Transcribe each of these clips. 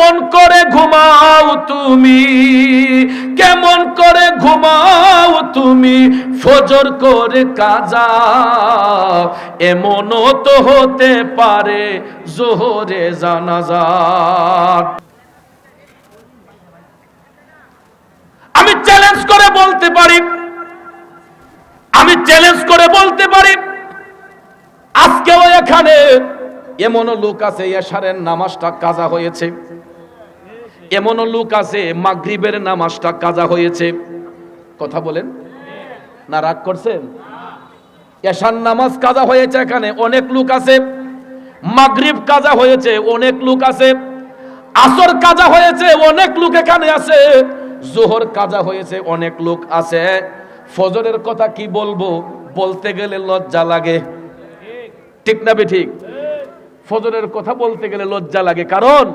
কেমন করে ঘুমাও তুমি, কেমন করে ঘুমাও তুমি ফজর করে কাজা, এমনও তো হতে পারে জোহরে জানাজা। আমি চ্যালেঞ্জ করে বলতে পারি, আমি চ্যালেঞ্জ করে বলতে পারি, আজকেও এখানে এমনও লোক আছে এশারের নামাজটা কাজা হয়েছে, এমনও লোক আছে মাগরিবের নামাজটা কাজা হয়েছে। কথা বলেন না, রাগ করছেন? এশার নামাজ কাজা হয়েছে এখানে অনেক লোক আছে, মাগরিব কাজা হয়েছে অনেক লোক আছে, আসর কাজা হয়েছে অনেক লোক এখানে আছে, জোহর কাজা হয়েছে অনেক লোক আছে। ফজরের কথা কি বলবো, বলতে গেলে লজ্জা লাগে, ঠিক না ঠিক? ফজরের কথা বলতে গেলে লজ্জা লাগে, কারণ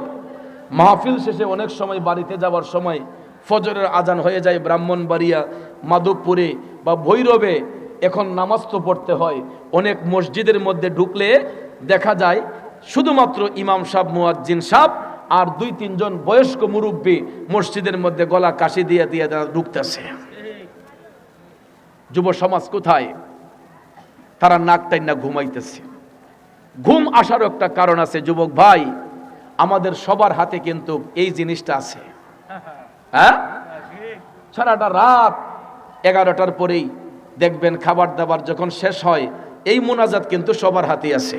মাহফিল শেষে অনেক সময় বাড়িতে যাওয়ার সময় ফজরের আজান হয়ে যায় ব্রাহ্মণবাড়িয়া, মাধবপুরে বা ভৈরবে। এখন নামাজ তো পড়তে হয়, অনেক মসজিদের মধ্যে ঢুকলে দেখা যায় শুধুমাত্র ইমাম সাহেব, মুয়াজ্জিন সাহেব আর 2-3 জন বয়স্ক মুরব্বী মসজিদের মধ্যে গলা কাশি দিয়ে দিয়ে ঢুকতেছে। যুব সমাজ কোথায়? তারা নাক টাইনা ঘুমাইতেছে। ঘুম আসার একটা কারণ আছে যুবক ভাই, আমাদের সবার হাতে কিন্তু এই জিনিসটা আছে। হ্যাঁ, সারাটা রাত 11টার পরেই দেখবেন খাবার দাবার যখন শেষ হয়, এই মোনাজাত কিন্তু সবার হাতে আছে।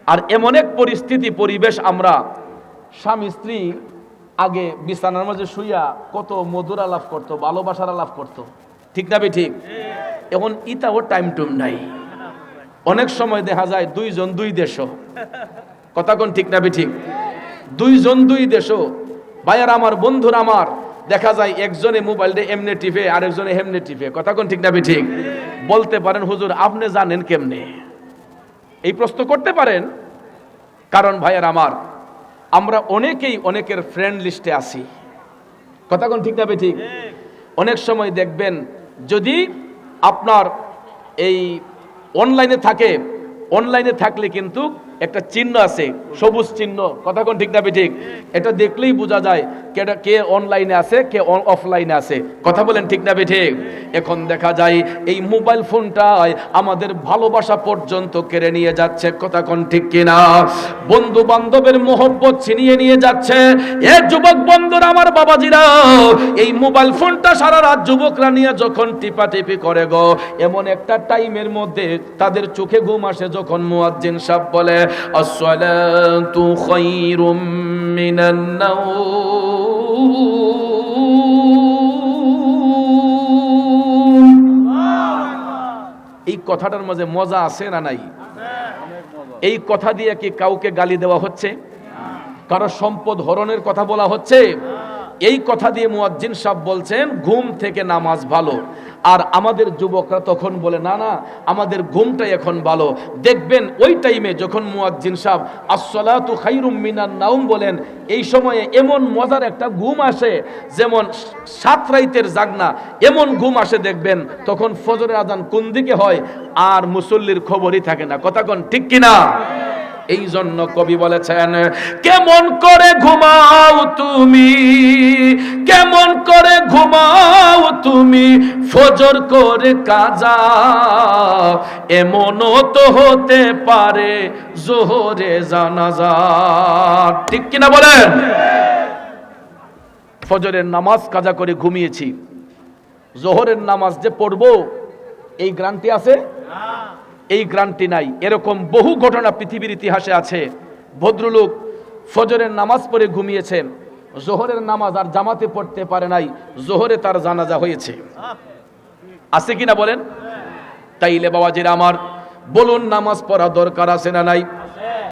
আর এমন এক পরিস্থিতি পরিবেশ, আমরা স্বামী স্ত্রী আগে বিছানার মাঝে শুইয়া কত মধুর আলাপ করতো, ভালোবাসার আলাপ করতো, ঠিক না ঠিক? এখন ইতাও টাইম টুম নাই, অনেক সময় দেখা যায় 2 জন 2 দেশও। কথা কোন ঠিক না ঠিক? 2 জন 2 দেশও। ভাইয়ার আমার, বন্ধুর আমার, দেখা যায় একজনে মোবাইলটা এমনি টিপে আরেকজনে হেমনে টিপে। কথা কোন ঠিক না ঠিক? বলতে পারেন হুজুর আপনি জানেন কেমনে? এই প্রশ্ন করতে পারেন, কারণ ভাইয়ার আমার, আমরা অনেকেই অনেকের ফ্রেন্ড লিস্টে আছি। কথা কোন ঠিক না ঠিক? অনেক সময় দেখবেন যদি আপনার এই অনলাইনে থাকে, অনলাইনে থাকলে কিন্তু একটা চিহ্ন আছে, সবুজ চিহ্ন। কথা কোন ঠিক না ঠিক? এটা দেখলেই বোঝা যায় কে অনলাইনে আছে, কে অফলাইনে আছে। কথা বলেন ঠিক না ঠিক? এখন দেখা যায় এই মোবাইল ফোনটাই আমাদের ভালোবাসা পর্যন্ত কেড়ে নিয়ে যাচ্ছে। কথা কোন ঠিক কিনা? বন্ধু বান্ধবের মোহব্বত ছিনিয়ে নিয়ে যাচ্ছে। এ যুবক বন্ধুরা, আমার বাবাজিরা, এই মোবাইল ফোনটা সারা রাত যুবকরা নিয়ে যখন টিপাটিপি করে গো, এমন একটা টাইমের মধ্যে তাদের চোখে ঘুম আসে যখন মুয়াজ্জিন সাহেব বলে আসসালাতু খায়রুম মিনান নাওম। এই কথাটার মাঝে মজা আছে না নাই? এই কথা দিয়ে কি কাউকে গালি দেওয়া হচ্ছে? কারো সম্পদ হরণের কথা বলা হচ্ছে? এই কথা দিয়ে মুয়াজ্জিন সাহেব বলছেন ঘুম থেকে নামাজ ভালো। আর আমাদের যুবকরা তখন বলে না না, আমাদের ঘুমটাই এখন ভালো। দেখবেন ওই টাইমে যখন মুয়াজ্জিন সাহেব আসসালাতু খায়রুম মিনান নাওম বলেন, এই সময়ে এমন মজার একটা ঘুম আসে, যেমন 7 রাতের জাগনা এমন ঘুম আসে। দেখবেন তখন ফজরের আজান কোন দিকে হয় আর মুসল্লির খবরই থাকে না। কথা কোন ঠিক কিনা? এই জন্য কবি বলেছেন কেমন করে ঘুমাও তুমি, কেমন করে ঘুমাও তুমি ফজর করে কাজা, এমনও তো হতে পারে জোহরে জানাজা। ঠিক কিনা বলেন? ফজরের নামাজ কাজা করে ঘুমিয়েছি, জোহরের নামাজ যে পড়বো এই গ্যারান্টি আছে? এই গ্যারান্টি নাই। এরকম বহু ঘটনা পৃথিবীর ইতিহাসে আছে। ভদ্রলোক ফজরের নামাজ পড়ে ঘুমিয়েছেন, জোহরের নামাজ আর জামাতে পড়তে পারে নাই, জোহরে তার জানাজা হয়েছে। আছে কিনা বলেন? তাইলে বাবাজিরা আমার, বলুন নামাজ পড়া দরকার আছে না নাই?